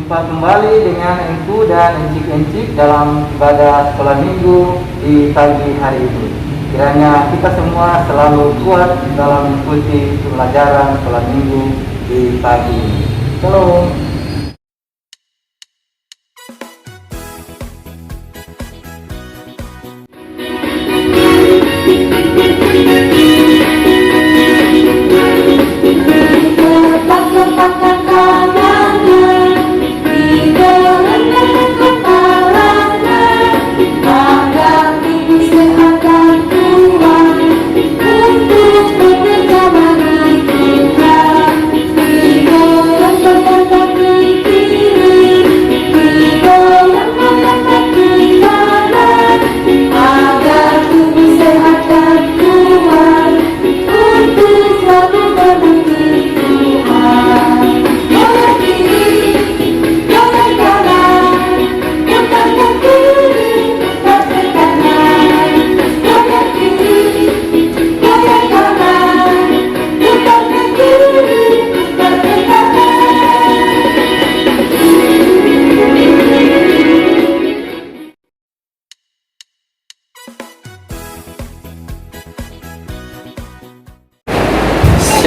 Jumpa kembali dengan Engku dan Encik-Encik dalam ibadah sekolah minggu di pagi hari ini. Kiranya kita semua selalu kuat dalam mengikuti pelajaran sekolah minggu di pagi ini. Shalom.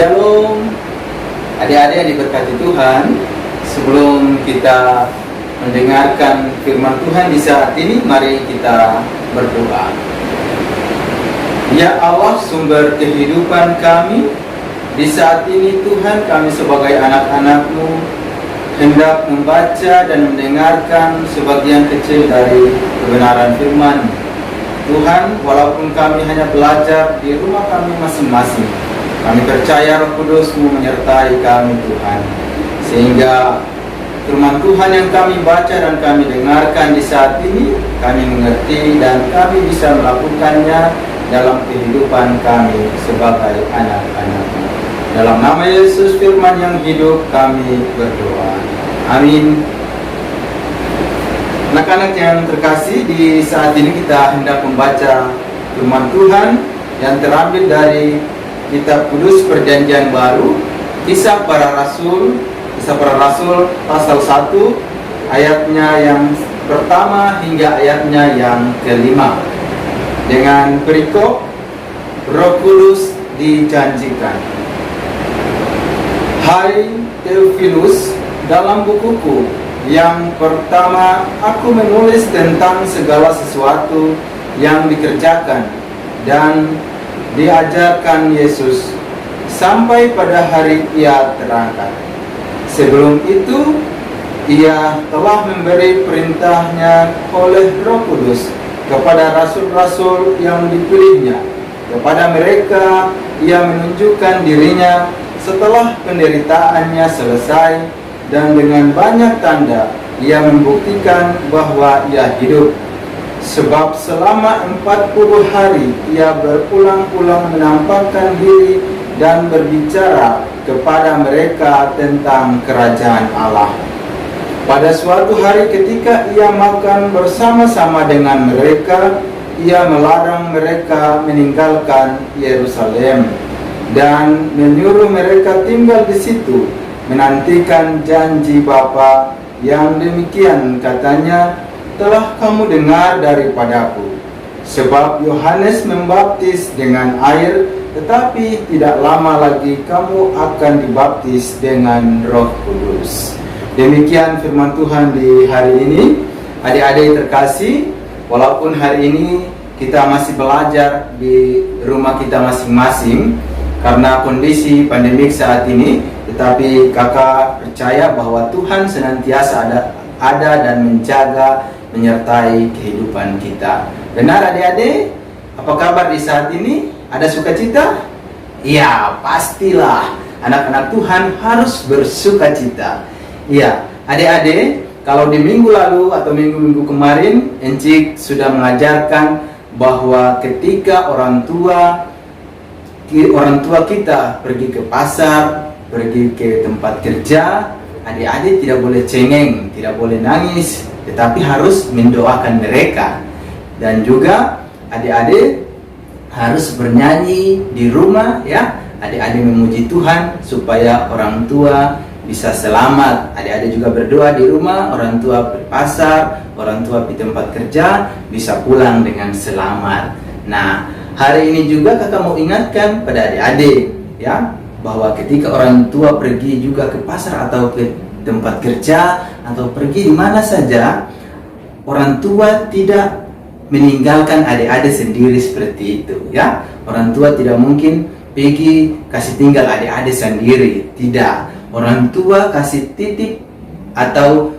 Shalom, adik-adik yang diberkati Tuhan. Sebelum kita mendengarkan firman Tuhan di saat ini, mari kita berdoa. Ya Allah, sumber kehidupan kami, di saat ini Tuhan, kami sebagai anak-anak-Mu hendak membaca dan mendengarkan sebagian kecil dari kebenaran firman. Tuhan, walaupun kami hanya belajar di rumah kami masing-masing, kami percaya Roh Kudus-Mu menyertai kami Tuhan, sehingga firman Tuhan yang kami baca dan kami dengarkan di saat ini, kami mengerti dan kami bisa melakukannya dalam kehidupan kami sebagai anak-anak-Mu. Dalam nama Yesus firman yang hidup kami berdoa. Amin. Anak-anak yang terkasih, di saat ini kita hendak membaca firman Tuhan yang terambil dari Kitab Kudus Perjanjian Baru, Kisah Para Rasul pasal 1 ayatnya yang pertama hingga ayatnya yang kelima, dengan perikop Roh Kudus dijanjikan. Hai Theophilus, dalam bukuku yang pertama aku menulis tentang segala sesuatu yang dikerjakan dan diajarkan Yesus sampai pada hari Ia terangkat. Sebelum itu, Ia telah memberi perintahnya oleh Roh Kudus kepada rasul-rasul yang dipilihnya. Kepada mereka Ia menunjukkan dirinya setelah penderitaannya selesai, dan dengan banyak tanda Ia membuktikan bahwa Ia hidup. Sebab selama 40 hari Ia berulang-ulang menampakkan diri dan berbicara kepada mereka tentang kerajaan Allah. Pada suatu hari ketika Ia makan bersama-sama dengan mereka, Ia melarang mereka meninggalkan Yerusalem dan menyuruh mereka tinggal di situ, menantikan janji Bapa yang demikian katanya telah kamu dengar daripadaku. Sebab Yohanes membaptis dengan air, tetapi tidak lama lagi kamu akan dibaptis dengan Roh Kudus. Demikian firman Tuhan di hari ini. Adik-adik terkasih, walaupun hari ini kita masih belajar di rumah kita masing-masing karena kondisi pandemik saat ini, tetapi kakak percaya bahwa Tuhan senantiasa ada dan menjaga, menyertai kehidupan kita. Benar adik-adik? Apa kabar di saat ini? Ada sukacita? Iya, pastilah. Anak-anak Tuhan harus bersukacita. Iya, adik-adik, kalau di minggu lalu atau minggu-minggu kemarin, Encik sudah mengajarkan bahwa ketika orang tua kita pergi ke pasar, pergi ke tempat kerja, adik-adik tidak boleh cengeng, tidak boleh nangis, tetapi harus mendoakan mereka. Dan juga adik-adik harus bernyanyi di rumah, ya. Adik-adik memuji Tuhan supaya orang tua bisa selamat. Adik-adik juga berdoa di rumah, orang tua berpasar, orang tua di tempat kerja bisa pulang dengan selamat. Nah, hari ini juga kakak mau ingatkan pada adik-adik ya, bahwa ketika orang tua pergi juga ke pasar atau ke tempat kerja atau pergi di mana saja, orang tua tidak meninggalkan adik-adik sendiri seperti itu ya. Orang tua tidak mungkin pergi kasih tinggal adik-adik sendiri, tidak. Orang tua kasih titip atau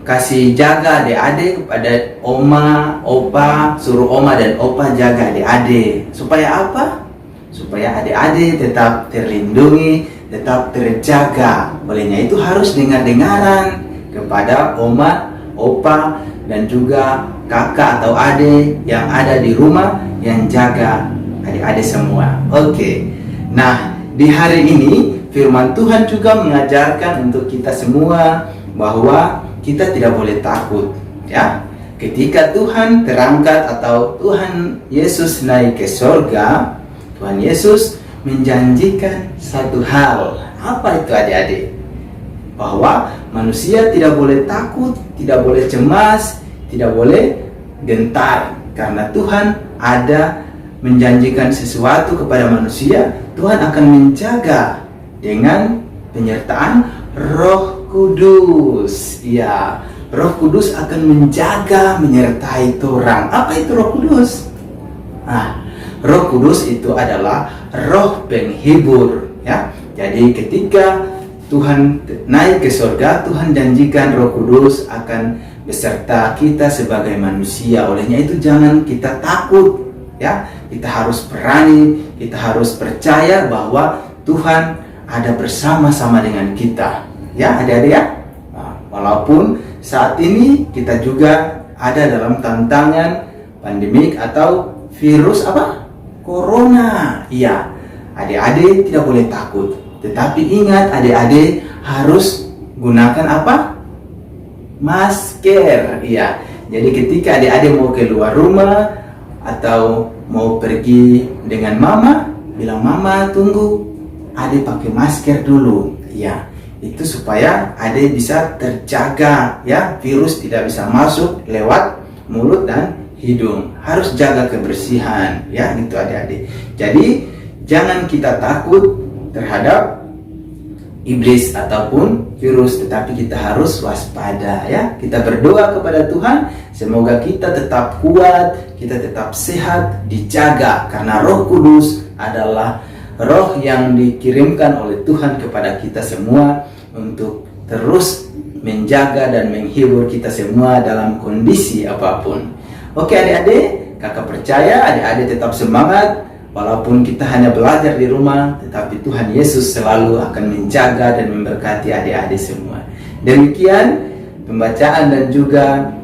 kasih jaga adik-adik kepada oma, opa, suruh oma dan opa jaga adik-adik. Supaya apa? Supaya adik-adik tetap terlindungi, tetap terjaga. Olehnya itu harus dengar-dengaran kepada oma, opa, dan juga kakak atau adik yang ada di rumah yang jaga adik-adik semua. Oke. Nah, di hari ini firman Tuhan juga mengajarkan untuk kita semua bahwa kita tidak boleh takut ya. Ketika Tuhan terangkat atau Tuhan Yesus naik ke surga, Tuhan Yesus menjanjikan satu hal. Apa itu adik-adik? Bahwa manusia tidak boleh takut, tidak boleh cemas, tidak boleh gentar, karena Tuhan ada menjanjikan sesuatu kepada manusia. Tuhan akan menjaga dengan penyertaan Roh Kudus. Ya, Roh Kudus akan menjaga, menyertai orang. Apa itu Roh Kudus? Nah, Roh Kudus itu adalah Roh penghibur ya. Jadi ketika Tuhan naik ke surga, Tuhan janjikan Roh Kudus akan beserta kita sebagai manusia. Olehnya itu jangan kita takut ya. Kita harus berani, kita harus percaya bahwa Tuhan ada bersama-sama dengan kita. Ya, adik-adik ya. Nah, walaupun saat ini kita juga ada dalam tantangan pandemik atau virus apa? Corona. Iya, adik-adik tidak boleh takut. Tetapi ingat, adik-adik harus gunakan apa? Masker. Iya. Jadi ketika adik-adik mau keluar rumah atau mau pergi dengan mama, bilang mama tunggu, adik pakai masker dulu. Iya. Itu supaya adik bisa terjaga ya, virus tidak bisa masuk lewat mulut dan hidung. Harus jaga kebersihan ya, gitu adik-adik. Jadi jangan kita takut terhadap iblis ataupun virus, tetapi kita harus waspada ya. Kita berdoa kepada Tuhan semoga kita tetap kuat, kita tetap sehat, dijaga, karena Roh Kudus adalah Roh yang dikirimkan oleh Tuhan kepada kita semua untuk terus menjaga dan menghibur kita semua dalam kondisi apapun. Oke adik-adik, kakak percaya adik-adik tetap semangat. Walaupun kita hanya belajar di rumah, tetapi Tuhan Yesus selalu akan menjaga dan memberkati adik-adik semua. Demikian pembacaan dan juga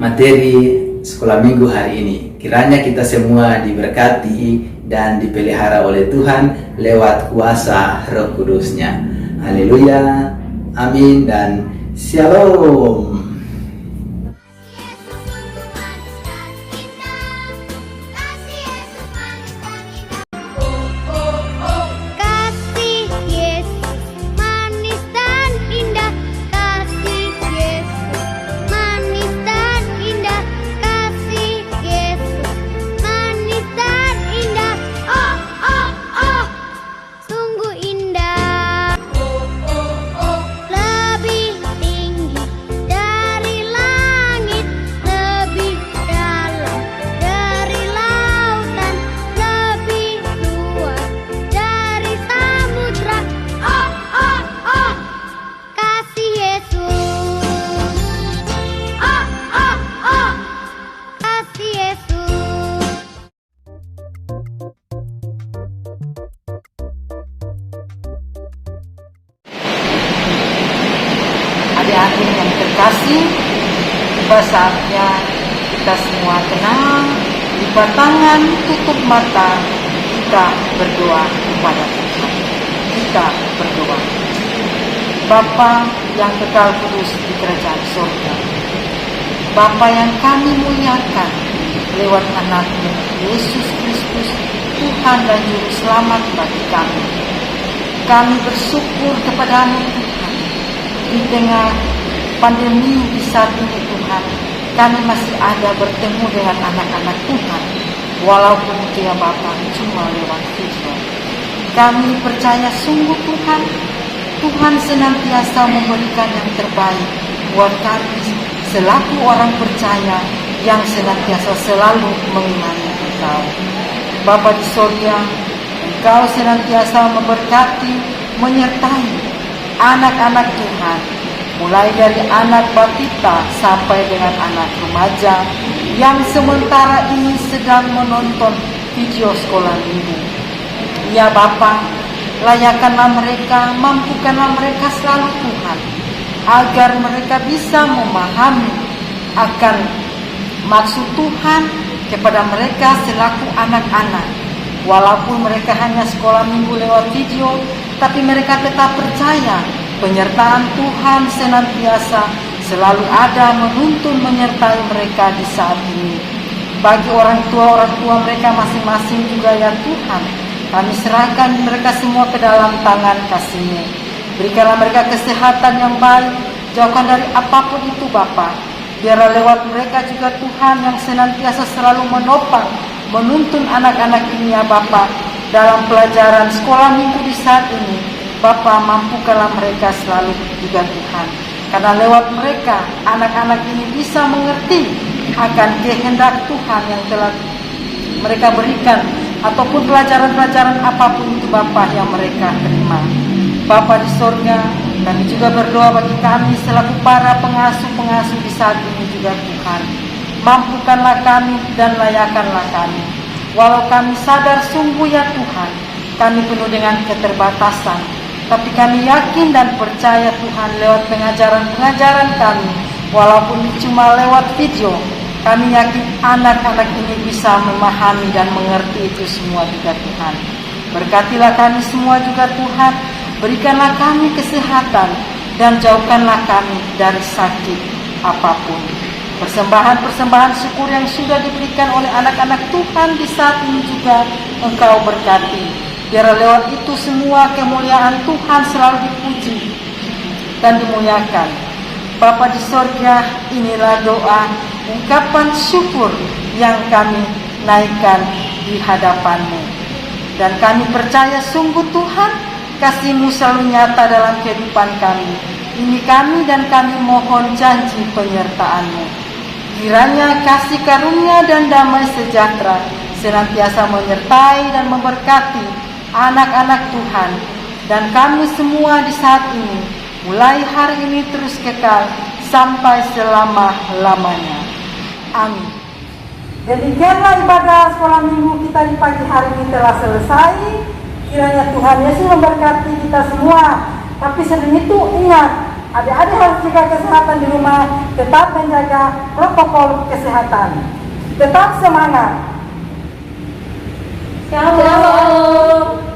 materi sekolah minggu hari ini. Kiranya kita semua diberkati dan dipelihara oleh Tuhan lewat kuasa Roh Kudus-Nya. Haleluya, amin, dan shalom. Adik-adik yang terkasih, tiba saatnya kita semua tenang, lipat tangan, tutup mata, kita berdoa kepada Tuhan. Kita berdoa. Bapa yang kekal kudus di kerajaan surga, Bapa yang kami muliakan lewat anak-Mu Yesus Kristus, Tuhan dan Juru Selamat bagi kami. Kami bersyukur kepadamu Tuhan. Di tengah pandemi di saat ini Tuhan, kami masih ada bertemu dengan anak-anak Tuhan. Walaupun dia Bapa cuma lewat video. Kami percaya sungguh Tuhan, Tuhan senantiasa memberikan yang terbaik buat kami selaku orang percaya yang senantiasa selalu mengimani Engkau. Bapa di surga, Engkau senantiasa memberkati, menyertai anak-anak Tuhan, mulai dari anak batita sampai dengan anak remaja yang sementara ini sedang menonton video sekolah minggu. Ya Bapa, layakkanlah mereka, mampukanlah mereka selalu Tuhan, agar mereka bisa memahami akan maksud Tuhan kepada mereka selaku anak-anak. Walaupun mereka hanya sekolah minggu lewat video, tapi mereka tetap percaya penyertaan Tuhan senantiasa selalu ada menuntun menyertai mereka di saat ini. Bagi orang tua mereka masing-masing juga ya Tuhan, kami serahkan mereka semua ke dalam tangan kasih-Mu. Berikanlah mereka kesehatan yang baik, jauhkan dari apapun itu Bapa. Biarlah lewat mereka juga Tuhan yang senantiasa selalu menopang, menuntun anak-anak ini ya Bapa dalam pelajaran sekolah minggu di saat ini. Bapa, mampukanlah mereka selalu juga Tuhan. Karena lewat mereka, anak-anak ini bisa mengerti akan kehendak Tuhan yang telah mereka berikan, ataupun pelajaran-pelajaran apapun itu Bapa yang mereka terima. Bapa di surga, kami juga berdoa bagi kami selaku para pengasuh-pengasuh di saat ini juga Tuhan. Mampukanlah kami dan layakkanlah kami. Walau kami sadar sungguh ya Tuhan, kami penuh dengan keterbatasan, tapi kami yakin dan percaya Tuhan lewat pengajaran-pengajaran kami, walaupun cuma lewat video, kami yakin anak-anak ini bisa memahami dan mengerti itu semua juga Tuhan. Berkatilah kami semua juga Tuhan, berikanlah kami kesehatan dan jauhkanlah kami dari sakit apapun. Persembahan-persembahan syukur yang sudah diberikan oleh anak-anak Tuhan di saat ini juga Engkau berkati. Biar lewat itu semua kemuliaan Tuhan selalu dipuji dan dimuliakan. Bapa di surga, inilah doa ungkapan syukur yang kami naikkan di hadapan-Mu. Dan kami percaya sungguh Tuhan, kasih-Mu selalu nyata dalam kehidupan kami. Ini kami dan kami mohon janji penyertaan-Mu. Kiranya kasih karunia dan damai sejahtera senantiasa menyertai dan memberkati anak-anak Tuhan dan kami semua di saat ini, mulai hari ini terus kekal sampai selama-lamanya. Amin. Demikianlah ibadah sekolah minggu kita di pagi hari ini telah selesai. Kiranya Tuhan Yesus memberkati kita semua. Tapi sebelum itu ingat, adik-adik harus jaga kesehatan di rumah, tetap menjaga protokol kesehatan. Tetap semangat. Shalom.